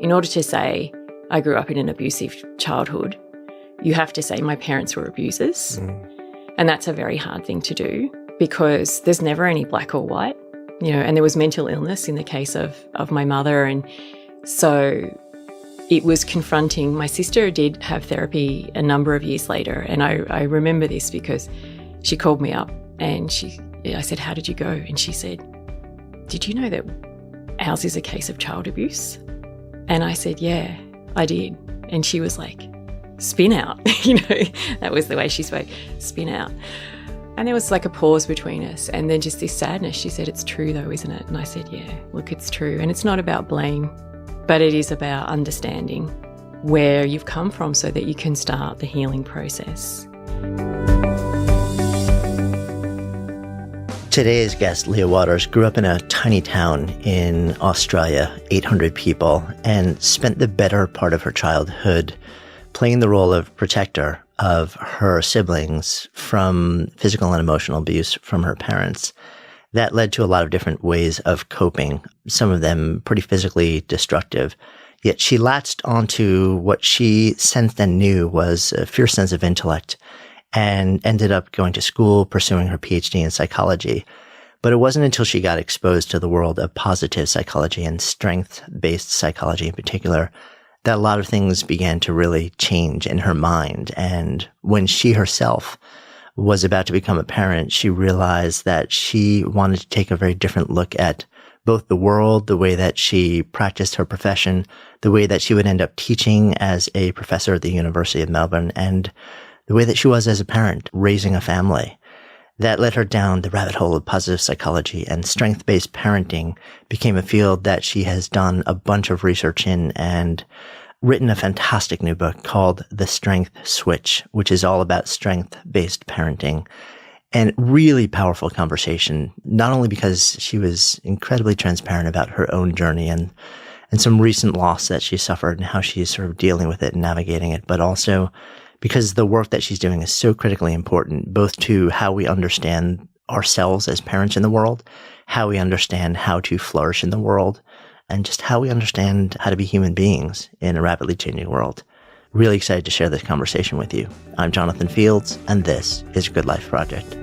in order to say I grew up in an abusive childhood, you have to say my parents were abusers. And that's a very hard thing to do because there's never any black or white, and there was mental illness in the case of my mother. And so it was confronting. My sister did have therapy a number of years later. And I remember this because she called me up and I said, "How did you go?" And she said, "Did you know that ours is a case of child abuse?" And I said, "Yeah, I did." And she was like, "Spin out." That was the way she spoke, spin out. And there was like a pause between us and then just this sadness. She said, "It's true though, isn't it?" And I said, "Yeah, look, it's true." And it's not about blame, but it is about understanding where you've come from so that you can start the healing process. Today's guest, Leah Waters, grew up in a tiny town in Australia, 800 people, and spent the better part of her childhood playing the role of protector of her siblings from physical and emotional abuse from her parents. That led to a lot of different ways of coping, some of them pretty physically destructive. Yet she latched onto what she sensed and knew was a fierce sense of intellect, and ended up going to school, pursuing her PhD in psychology. But it wasn't until she got exposed to the world of positive psychology and strength-based psychology in particular that a lot of things began to really change in her mind. And when she herself was about to become a parent, she realized that she wanted to take a very different look at both the world, the way that she practiced her profession, the way that she would end up teaching as a professor at the University of Melbourne, and the way that she was as a parent, raising a family. That led her down the rabbit hole of positive psychology, and strength-based parenting became a field that she has done a bunch of research in and written a fantastic new book called The Strength Switch, which is all about strength-based parenting. And really powerful conversation, not only because she was incredibly transparent about her own journey and some recent loss that she suffered and how she's sort of dealing with it and navigating it, but also because the work that she's doing is so critically important, both to how we understand ourselves as parents in the world, how we understand how to flourish in the world, and just how we understand how to be human beings in a rapidly changing world. Really excited to share this conversation with you. I'm Jonathan Fields, and this is Good Life Project.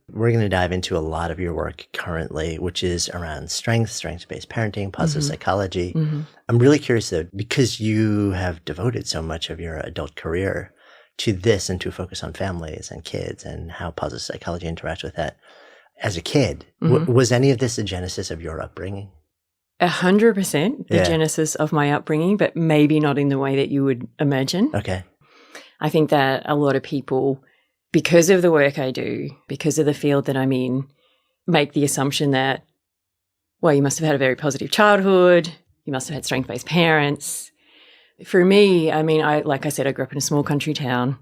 We're going to dive into a lot of your work currently, which is around strength-based parenting, positive psychology. I'm really curious, though, because you have devoted so much of your adult career to this and to focus on families and kids and how positive psychology interacts with that. As a kid, was any of this the genesis of your upbringing? 100% the genesis of my upbringing, but maybe not in the way that you would imagine. Okay. I think that a lot of people, because of the work I do, because of the field that I'm in, make the assumption that, well, you must have had a very positive childhood, you must have had strength-based parents. For me, I mean, like I said, I grew up in a small country town.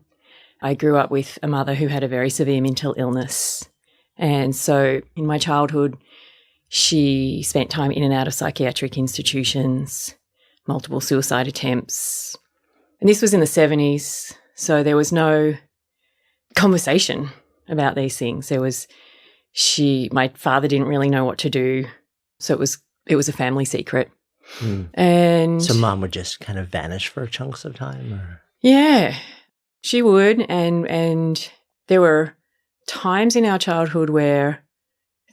I grew up with a mother who had a very severe mental illness. And so in my childhood, she spent time in and out of psychiatric institutions, multiple suicide attempts. And this was in the 70s, so there was no conversation about these things. My father didn't really know what to do, so it was a family secret. And so mom would just kind of vanish for chunks of time? Or? Yeah, she would. And there were times in our childhood where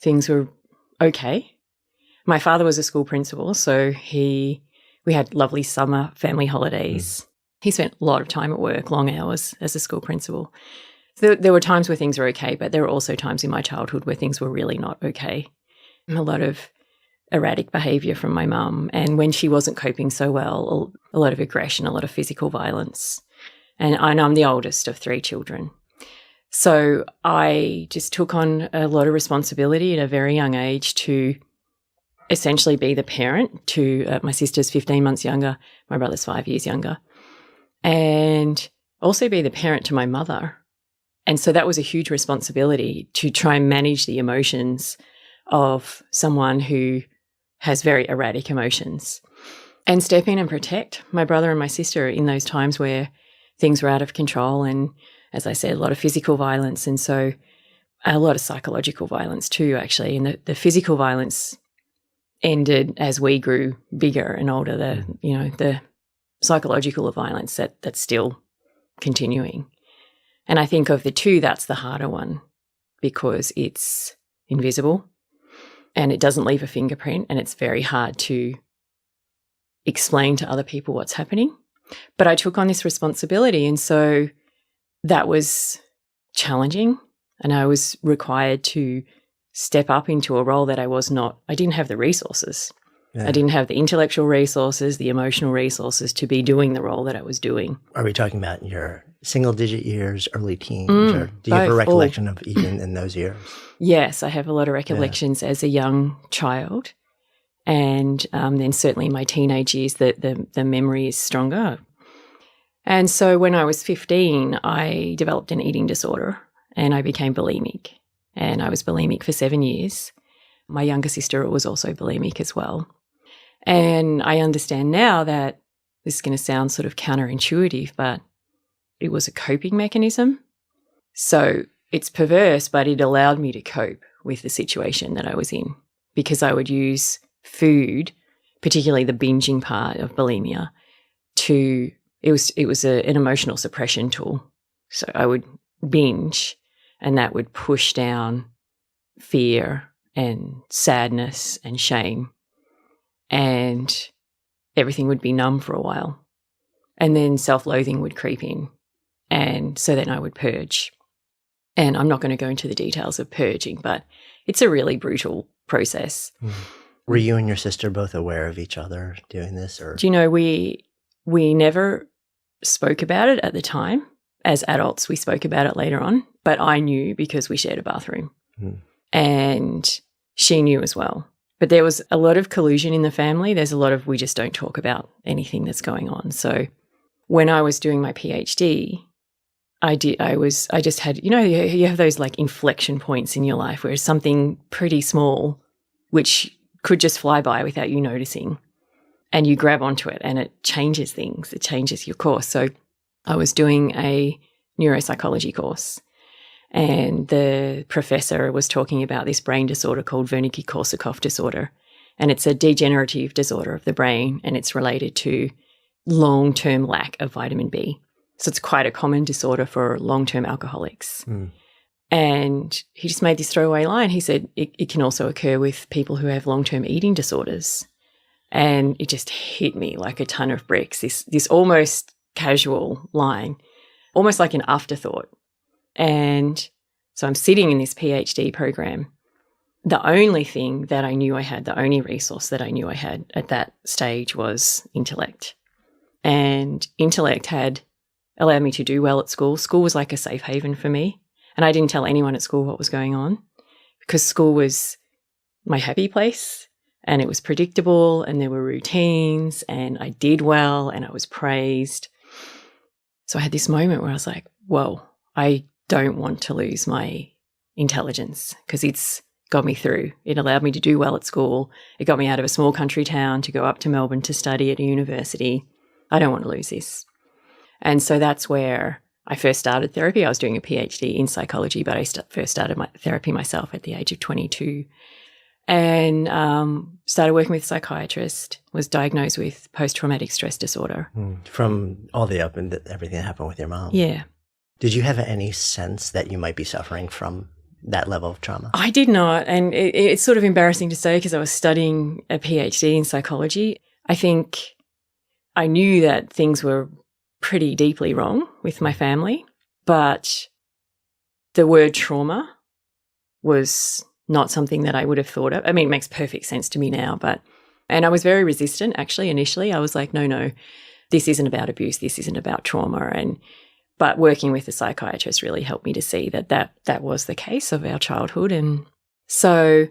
things were okay. My father was a school principal, so we had lovely summer family holidays. He spent a lot of time at work, long hours as a school principal. So there were times where things were okay, but there were also times in my childhood where things were really not okay. A lot of erratic behaviour from my mum, and when she wasn't coping so well, a lot of aggression, a lot of physical violence. And I'm the oldest of 3 children. So I just took on a lot of responsibility at a very young age to essentially be the parent to my sister's 15 months younger, my brother's 5 years younger, and also be the parent to my mother. And so that was a huge responsibility to try and manage the emotions of someone who has very erratic emotions and step in and protect my brother and my sister in those times where things were out of control. And as I said, a lot of physical violence, and so a lot of psychological violence too, actually. And the physical violence ended as we grew bigger and older, the psychological violence that's still continuing. And I think of the two, that's the harder one because it's invisible and it doesn't leave a fingerprint and it's very hard to explain to other people what's happening. But I took on this responsibility, and so that was challenging, and I was required to step up into a role that I didn't have the resources. Yeah. I didn't have the intellectual resources, the emotional resources to be doing the role that I was doing. Are we talking about your single-digit years, early teens, or do you have a recollection of even in those years? Yes, I have a lot of recollections as a young child. And then certainly in my teenage years, the memory is stronger. And so when I was 15, I developed an eating disorder and I became bulimic. And I was bulimic for 7 years. My younger sister was also bulimic as well. And I understand now that this is going to sound sort of counterintuitive, but it was a coping mechanism. So it's perverse, but it allowed me to cope with the situation that I was in because I would use food, particularly the binging part of bulimia, it was an emotional suppression tool. So I would binge and that would push down fear and sadness and shame, and everything would be numb for a while. And then self-loathing would creep in, and so then I would purge. And I'm not going to go into the details of purging, but it's a really brutal process. Were you and your sister both aware of each other doing this? Or? Do you know, we never spoke about it at the time. As adults, we spoke about it later on, but I knew because we shared a bathroom. And she knew as well. But there was a lot of collusion in the family. There's a lot of we just don't talk about anything that's going on. So when I was doing my PhD, I just had, you have those like inflection points in your life where it's something pretty small which could just fly by without you noticing, and you grab onto it and it changes things. It changes your course. So I was doing a neuropsychology course, and the professor was talking about this brain disorder called Wernicke-Korsakoff disorder. And it's a degenerative disorder of the brain, and it's related to long-term lack of vitamin B. So it's quite a common disorder for long-term alcoholics. And he just made this throwaway line. He said it can also occur with people who have long-term eating disorders. And it just hit me like a ton of bricks, this almost casual line, almost like an afterthought. And so I'm sitting in this PhD program. The only thing that I knew I had, the only resource that I knew I had at that stage was intellect. And intellect had allowed me to do well at school. School was like a safe haven for me. And I didn't tell anyone at school what was going on because school was my happy place, and it was predictable, and there were routines, and I did well, and I was praised. So I had this moment where I was like, whoa, I don't want to lose my intelligence because it's got me through. It allowed me to do well at school. It got me out of a small country town to go up to Melbourne to study at a university. I don't want to lose this. And so that's where I first started therapy. I was doing a PhD in psychology, but I first started my therapy myself at the age of 22, and started working with a psychiatrist, was diagnosed with post-traumatic stress disorder. From all the up and everything that happened with your mom. Yeah. Did you have any sense that you might be suffering from that level of trauma? I did not. And it's sort of embarrassing to say because I was studying a PhD in psychology. I think I knew that things were pretty deeply wrong with my family, but the word trauma was not something that I would have thought of. I mean, it makes perfect sense to me now, and I was very resistant actually initially. I was like, no, this isn't about abuse. This isn't about trauma. But working with a psychiatrist really helped me to see that was the case of our childhood. And so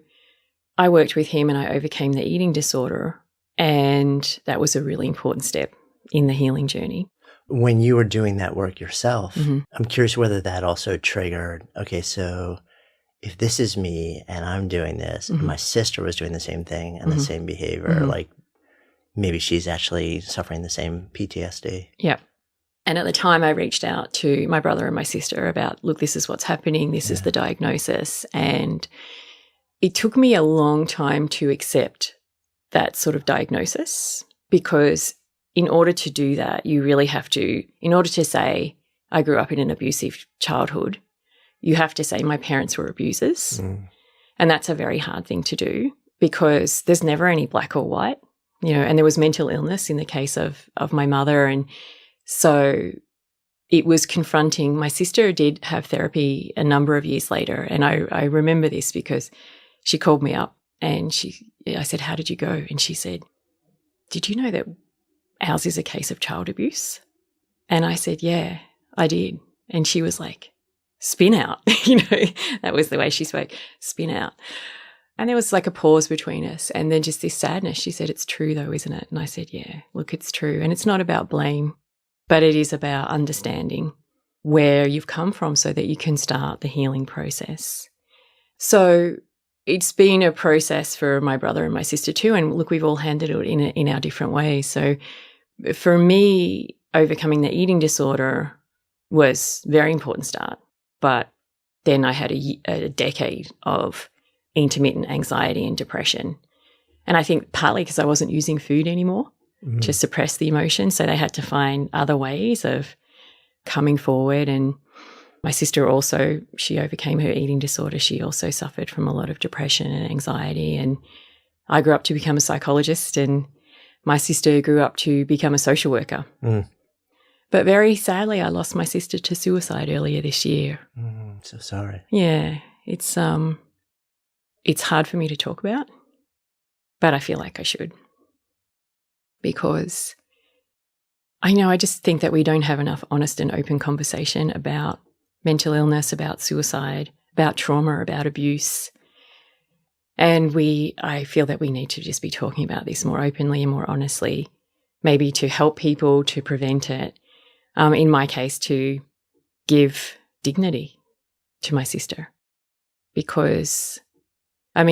I worked with him and I overcame the eating disorder, and that was a really important step in the healing journey. When you were doing that work yourself, I'm curious whether that also triggered, okay, so if this is me and I'm doing this, and my sister was doing the same thing and the same behavior, like maybe she's actually suffering the same PTSD. Yep. And at the time I reached out to my brother and my sister about, look, this is what's happening. This is the diagnosis. And it took me a long time to accept that sort of diagnosis, because in order to do that, you really have to, in order to say, I grew up in an abusive childhood, you have to say my parents were abusers. And that's a very hard thing to do because there's never any black or white, and there was mental illness in the case of my mother. And so it was confronting. My sister did have therapy a number of years later. And I remember this because she called me up and I said, how did you go? And she said, did you know that ours is a case of child abuse? And I said, yeah, I did. And she was like, spin out. That was the way she spoke, spin out. And there was like a pause between us and then just this sadness. She said, it's true though, isn't it? And I said, yeah, look, it's true. And it's not about blame, but it is about understanding where you've come from so that you can start the healing process. So it's been a process for my brother and my sister too. And look, we've all handled it in our different ways. So for me, overcoming the eating disorder was a very important start. But then I had a decade of intermittent anxiety and depression. And I think partly because I wasn't using food anymore to suppress the emotion. So they had to find other ways of coming forward. And my sister also, she overcame her eating disorder. She also suffered from a lot of depression and anxiety. And I grew up to become a psychologist and my sister grew up to become a social worker. But very sadly, I lost my sister to suicide earlier this year. So sorry. Yeah, it's hard for me to talk about, but I feel like I should because I just think that we don't have enough honest and open conversation about mental illness, about suicide, about trauma, about abuse. And I feel that we need to just be talking about this more openly and more honestly, maybe to help people to prevent it. In my case, to give dignity to my sister because, I'm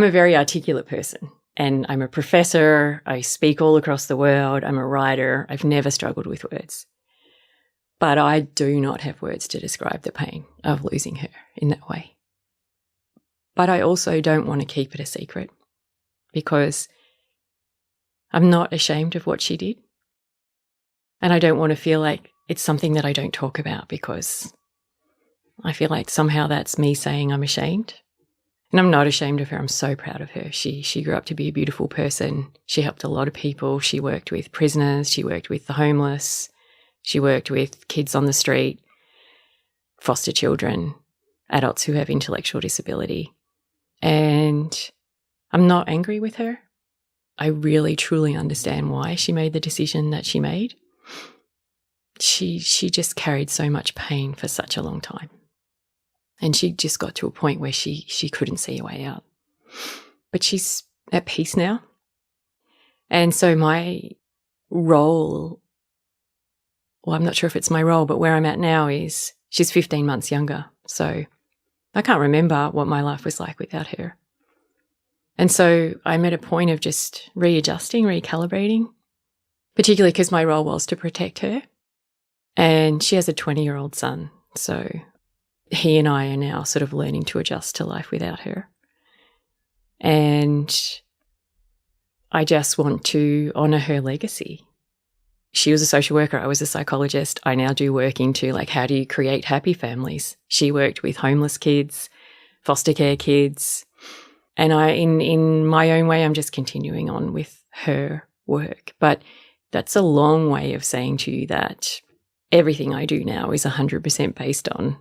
a very articulate person and I'm a professor. I speak all across the world. I'm a writer. I've never struggled with words. But I do not have words to describe the pain of losing her in that way. But I also don't want to keep it a secret because I'm not ashamed of what she did. And I don't want to feel like it's something that I don't talk about because I feel like somehow that's me saying I'm ashamed. And I'm not ashamed of her. I'm so proud of her. She grew up to be a beautiful person. She helped a lot of people. She worked with prisoners. She worked with the homeless. She worked with kids on the street, foster children, adults who have intellectual disability. And I'm not angry with her. I really, truly understand why she made the decision that she made. She just carried so much pain for such a long time. And she just got to a point where she couldn't see a way out. But she's at peace now. And so my role, well, I'm not sure if it's my role, but where I'm at now is she's 15 months younger. So I can't remember what my life was like without her. And so I'm at a point of just readjusting, recalibrating, particularly because my role was to protect her. And she has a 20-year-old son. So he and I are now sort of learning to adjust to life without her. And I just want to honour her legacy. She was a social worker. I was a psychologist. I now do work into how do you create happy families? She worked with homeless kids, foster care kids. And in my own way, I'm just continuing on with her work. But that's a long way of saying to you that everything I do now is 100% based on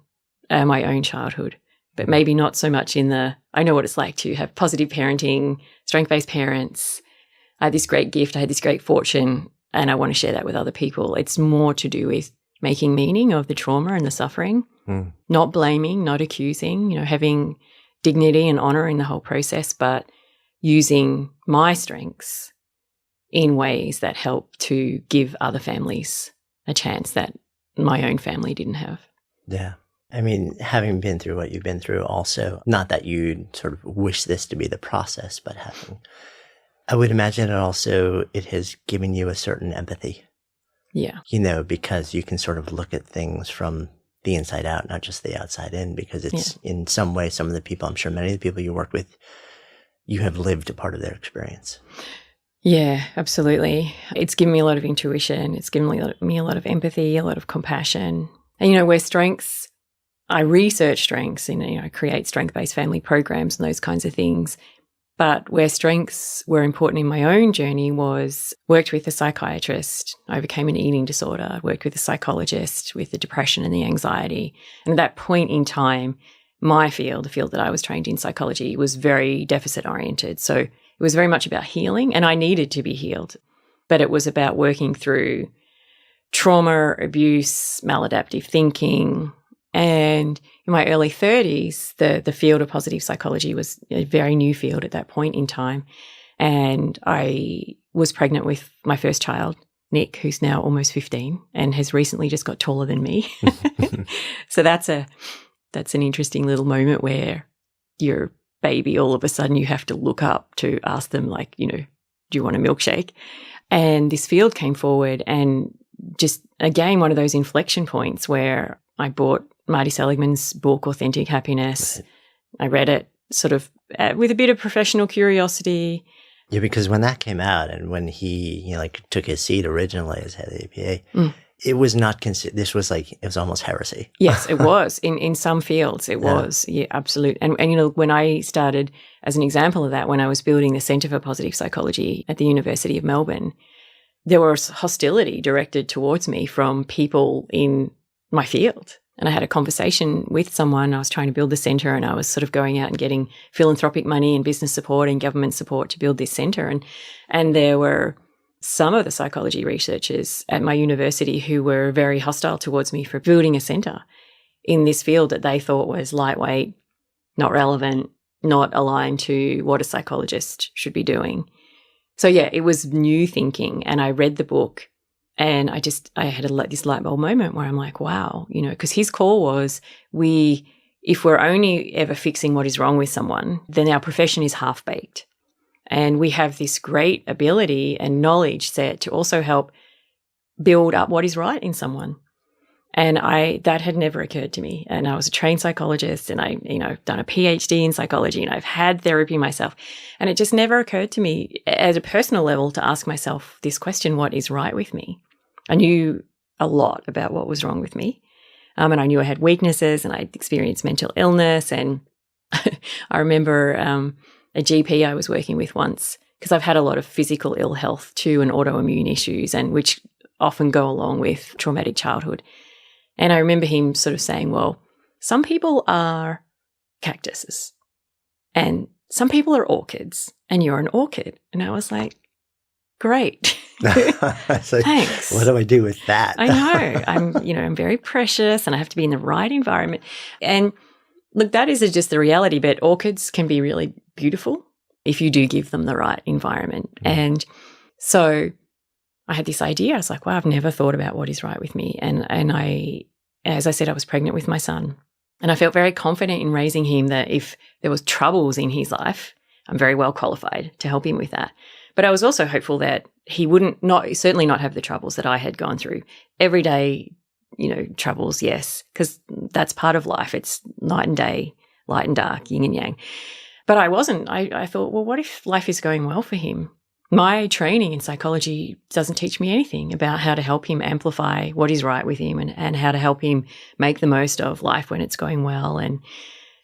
my own childhood, but maybe not so much I know what it's like to have positive parenting, strength-based parents. I had this great gift, I had this great fortune, and I want to share that with other people. It's more to do with making meaning of the trauma and the suffering, not blaming, not accusing, having dignity and honour in the whole process, but using my strengths in ways that help to give other families a chance that my own family didn't have. Yeah. Having been through what you've been through also, not that you sort of wish this to be the process, but I would imagine it has given you a certain empathy. Yeah. Because you can sort of look at things from the inside out, not just the outside in, because it's in some way, some of the people, I'm sure many of the people you work with, you have lived a part of their experience. Yeah, absolutely. It's given me a lot of intuition. It's given me a lot of empathy, a lot of compassion. And, where strengths, I research strengths and, I create strength-based family programs and those kinds of things. But where strengths were important in my own journey was worked with a psychiatrist. I overcame an eating disorder, worked with a psychologist with the depression and the anxiety. And at that point in time, my field, the field that I was trained in, psychology, was very deficit-oriented. So it was very much about healing, and I needed to be healed. But it was about working through trauma, abuse, maladaptive thinking. And in my early 30s, the field of positive psychology was a very new field at that point in time. And I was pregnant with my first child, Nick, who's now almost 15 and has recently just got taller than me. So that's an interesting little moment where your baby, all of a sudden you have to look up to ask them, like, do you want a milkshake? And this field came forward, and just, again, one of those inflection points where I bought Marty Seligman's book, Authentic Happiness. Right. I read it sort of with a bit of professional curiosity. Yeah, because when that came out and when he took his seat originally as head of the APA, it was not considered, it was almost heresy. Yes, it was. In some fields, it was. Yeah, absolutely. And when I started, as an example of that, when I was building the Centre for Positive Psychology at the University of Melbourne, there was hostility directed towards me from people in my field. And I had a conversation with someone. I was trying to build the centre, and I was sort of going out and getting philanthropic money and business support and government support to build this centre. And there were some of the psychology researchers at my university who were very hostile towards me for building a centre in this field that they thought was lightweight, not relevant, not aligned to what a psychologist should be doing. So, yeah, it was new thinking. And I read the book. And I had this light bulb moment where I'm like, wow, because his call was, if we're only ever fixing what is wrong with someone, then our profession is half-baked. And we have this great ability and knowledge set to also help build up what is right in someone. And that had never occurred to me. And I was a trained psychologist, and I've done a PhD in psychology, and I've had therapy myself. And it just never occurred to me at a personal level to ask myself this question, what is right with me? I knew a lot about what was wrong with me. And I knew I had weaknesses, and I'd experienced mental illness. And I remember a GP I was working with once, because I've had a lot of physical ill health too, and autoimmune issues, and which often go along with traumatic childhood. And I remember him sort of saying, well, some people are cactuses and some people are orchids, and you're an orchid. And I was like, great. Thanks. What do I do with that? I know. I'm very precious, and I have to be in the right environment. And look, that is just the reality, but orchids can be really beautiful if you do give them the right environment. And so I had this idea. I was like, wow, I've never thought about what is right with me. And I, as I said, I was pregnant with my son, and I felt very confident in raising him that if there was troubles in his life, I'm very well qualified to help him with that. But I was also hopeful that he certainly not have the troubles that I had gone through. Every day, troubles, yes, because that's part of life. It's night and day, light and dark, yin and yang. But I wasn't. I thought, well, what if life is going well for him? My training in psychology doesn't teach me anything about how to help him amplify what is right with him, and how to help him make the most of life when it's going well. And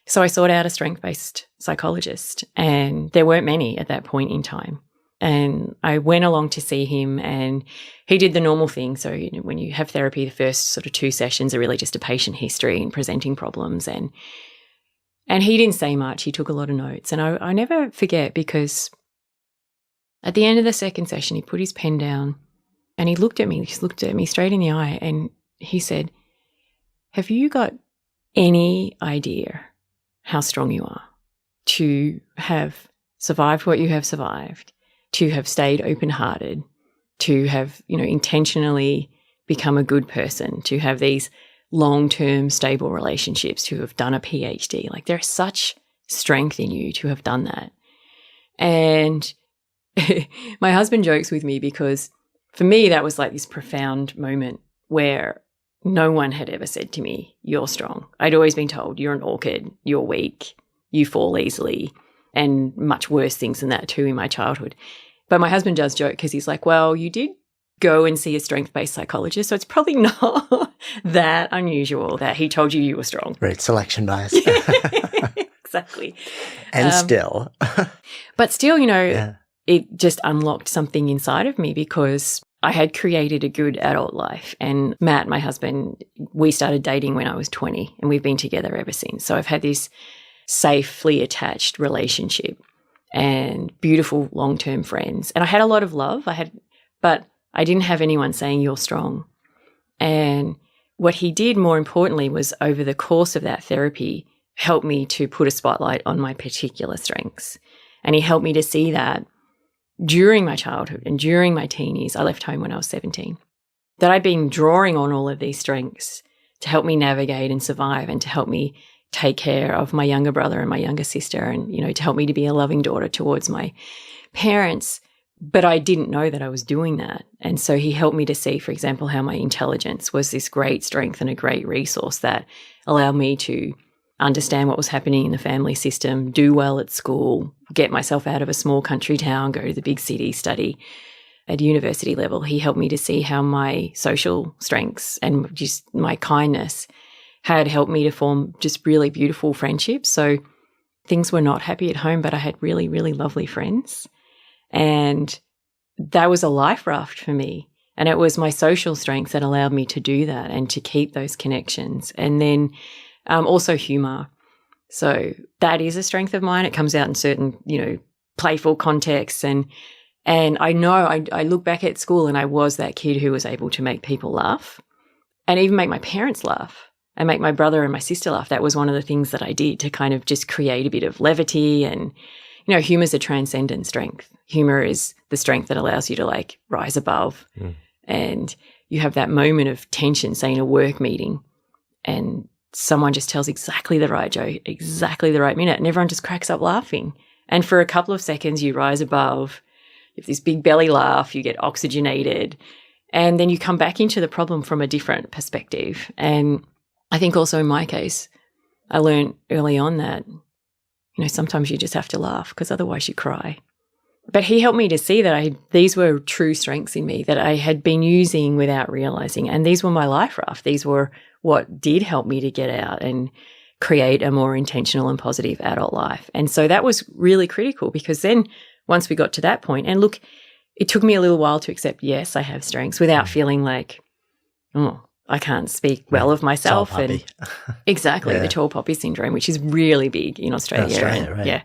so I sought out a strength-based psychologist, and there weren't many at that point in time. And I went along to see him, and he did the normal thing. So when you have therapy, the first sort of 2 sessions are really just a patient history and presenting problems. And he didn't say much. He took a lot of notes. And I never forget, because at the end of the second session, he put his pen down and he looked at me. He looked at me straight in the eye, and he said, have you got any idea how strong you are to have survived what you have survived, to have stayed open-hearted, to have, intentionally become a good person, to have these long-term stable relationships, to have done a PhD. Like, there's such strength in you to have done that. And my husband jokes with me, because for me, that was like this profound moment where no one had ever said to me, you're strong. I'd always been told, you're an orchid, you're weak, you fall easily, and much worse things than that too in my childhood. But my husband does joke because he's like, well, you did go and see a strength-based psychologist, so it's probably not that unusual that he told you were strong. Right, selection bias. Exactly. And still. But still, it just unlocked something inside of me because I had created a good adult life. And Matt, my husband, we started dating when I was 20 and we've been together ever since. So I've had this safely attached relationship and beautiful long-term friends. And I had a lot of love. But I didn't have anyone saying you're strong. And what he did more importantly was over the course of that therapy, help me to put a spotlight on my particular strengths. And he helped me to see that during my childhood and during my teenies, I left home when I was 17, that I'd been drawing on all of these strengths to help me navigate and survive and to help me take care of my younger brother and my younger sister and, to help me to be a loving daughter towards my parents. But I didn't know that I was doing that. And so he helped me to see, for example, how my intelligence was this great strength and a great resource that allowed me to understand what was happening in the family system, do well at school, get myself out of a small country town, go to the big city, study at university level. He helped me to see how my social strengths and just my kindness had helped me to form just really beautiful friendships. So things were not happy at home, but I had really, really lovely friends. And that was a life raft for me. And it was my social strengths that allowed me to do that and to keep those connections. And then also humor. So that is a strength of mine. It comes out in certain, playful contexts. And I know I look back at school and I was that kid who was able to make people laugh and even make my parents laugh and make my brother and my sister laugh. That was one of the things that I did to kind of just create a bit of levity. And, humor is a transcendent strength. Humor is the strength that allows you to rise above. And you have that moment of tension, say in a work meeting, and someone just tells exactly the right joke, exactly the right minute, and everyone just cracks up laughing. And for a couple of seconds, you rise above, you have this big belly laugh, you get oxygenated, and then you come back into the problem from a different perspective. And I think also in my case, I learned early on that, sometimes you just have to laugh because otherwise you cry. But he helped me to see that these were true strengths in me that I had been using without realizing. And these were my life raft. These were what did help me to get out and create a more intentional and positive adult life. And so that was really critical because then once we got to that point, and look, it took me a little while to accept, yes, I have strengths without feeling like, I can't speak well of myself. And exactly, the tall poppy syndrome, which is really big in Australia. Right. Yeah.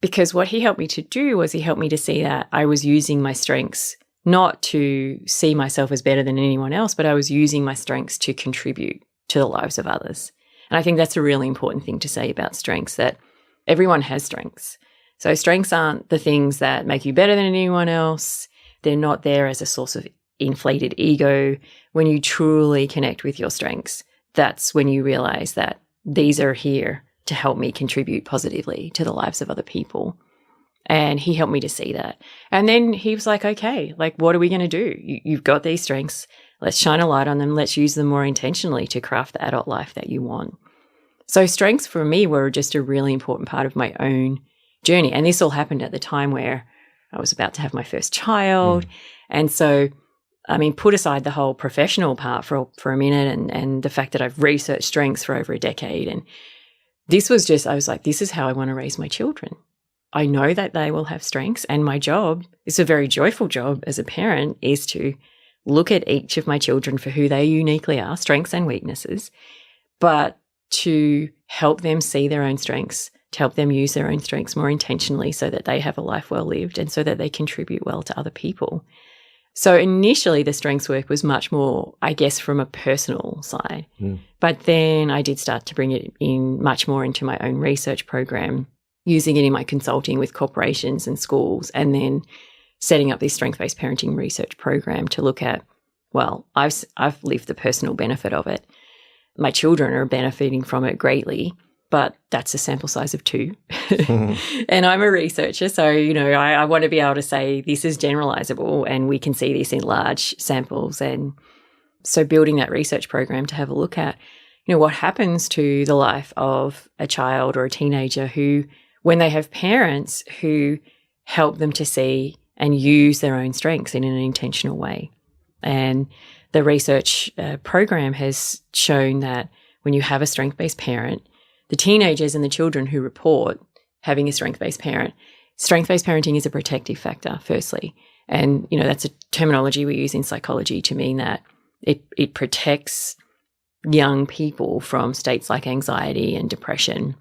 Because what he helped me to do was he helped me to see that I was using my strengths not to see myself as better than anyone else, but I was using my strengths to contribute to the lives of others. And I think that's a really important thing to say about strengths, that everyone has strengths. So strengths aren't the things that make you better than anyone else. They're not there as a source of inflated ego. When you truly connect with your strengths, that's when you realize that these are here to help me contribute positively to the lives of other people. And he helped me to see that. And then he was like, okay, what are we going to do? You've got these strengths. Let's shine a light on them. Let's use them more intentionally to craft the adult life that you want. So strengths for me were just a really important part of my own journey. And this all happened at the time where I was about to have my first child. And so, put aside the whole professional part for a minute and the fact that I've researched strengths for over a decade. And this was just, I was like, this is how I want to raise my children. I know that they will have strengths, and my job, it's a very joyful job as a parent, is to look at each of my children for who they uniquely are, strengths and weaknesses, but to help them see their own strengths, to help them use their own strengths more intentionally so that they have a life well lived and so that they contribute well to other people. So initially the strengths work was much more, I guess, from a personal side. But then I did start to bring it in much more into my own research program, using it in my consulting with corporations and schools, and then setting up this strength-based parenting research program to look at, well, I've lived the personal benefit of it. My children are benefiting from it greatly, but that's a sample size of 2. And I'm a researcher, so, I want to be able to say this is generalizable and we can see this in large samples. And so building that research program to have a look at, what happens to the life of a child or a teenager who when they have parents who help them to see and use their own strengths in an intentional way. And the research program has shown that when you have a strength-based parent, the teenagers and the children who report having a strength-based parent, strength-based parenting is a protective factor, firstly. And, that's a terminology we use in psychology to mean that it protects young people from states like anxiety and depression.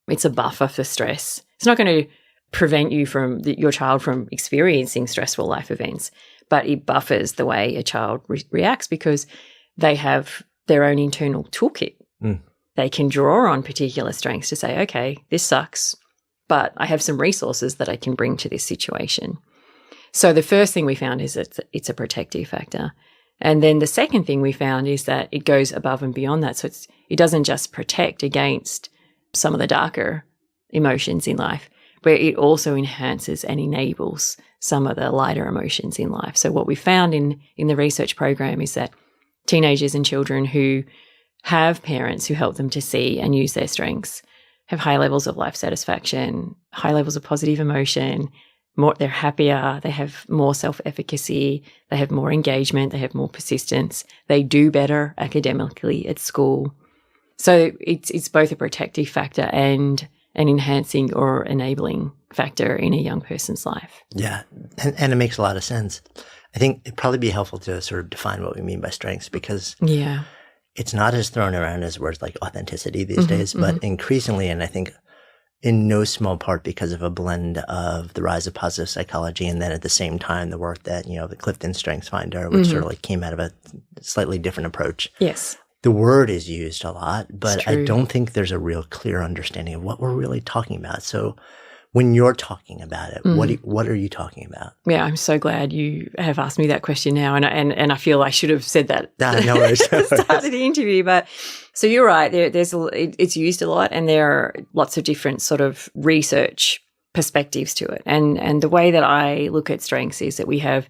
It's a buffer for stress. It's not going to prevent you from your child from experiencing stressful life events, but it buffers the way a child reacts because they have their own internal toolkit. They can draw on particular strengths to say, okay, this sucks, but I have some resources that I can bring to this situation. So the first thing we found is it's a protective factor. And then the second thing we found is that it goes above and beyond that. So it doesn't just protect against some of the darker emotions in life, but it also enhances and enables some of the lighter emotions in life. So what we found in the research program is that teenagers and children who have parents who help them to see and use their strengths have high levels of life satisfaction, high levels of positive emotion, they're happier, they have more self-efficacy, they have more engagement, they have more persistence, they do better academically at school. So it's both a protective factor and an enhancing or enabling factor in a young person's life. Yeah, and it makes a lot of sense. I think it'd probably be helpful to sort of define what we mean by strengths because it's not as thrown around as words like authenticity these days, but increasingly, and I think in no small part because of a blend of the rise of positive psychology and then at the same time the work that, the Clifton Strengths Finder, which sort of like came out of a slightly different approach. Yes. The word is used a lot, but I don't think there's a real clear understanding of what we're really talking about. So when you're talking about it, what are you talking about? Yeah, I'm so glad you have asked me that question now, and I feel I should have said that no worries. at the start of the interview. But so you're right, it's used a lot, and there are lots of different sort of research perspectives to it. And the way that I look at strengths is that we have,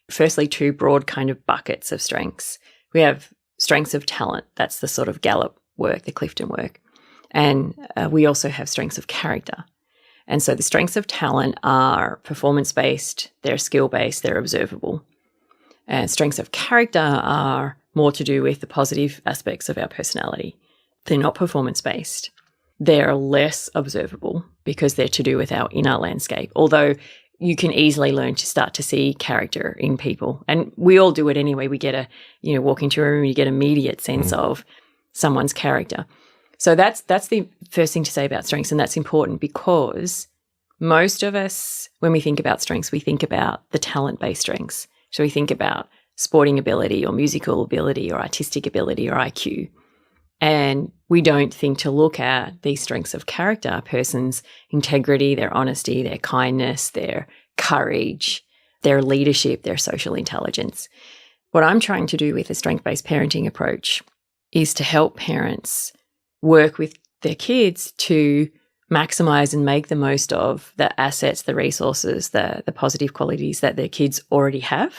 firstly, two broad kind of buckets of strengths. We have strengths of talent. That's the sort of Gallup work, the Clifton work. And we also have strengths of character. And so the strengths of talent are performance-based, they're skill-based, they're observable. And strengths of character are more to do with the positive aspects of our personality. They're not performance-based. They're less observable because they're to do with our inner landscape, although you can easily learn to start to see character in people. And we all do it anyway. We get walk into a room, you get an immediate sense of someone's character. So that's the first thing to say about strengths, and that's important because most of us, when we think about strengths, we think about the talent-based strengths. So we think about sporting ability or musical ability or artistic ability or IQ. And we don't think to look at these strengths of character, a person's integrity, their honesty, their kindness, their courage, their leadership, their social intelligence. What I'm trying to do with a strength-based parenting approach is to help parents work with their kids to maximize and make the most of the assets, the resources, the positive qualities that their kids already have,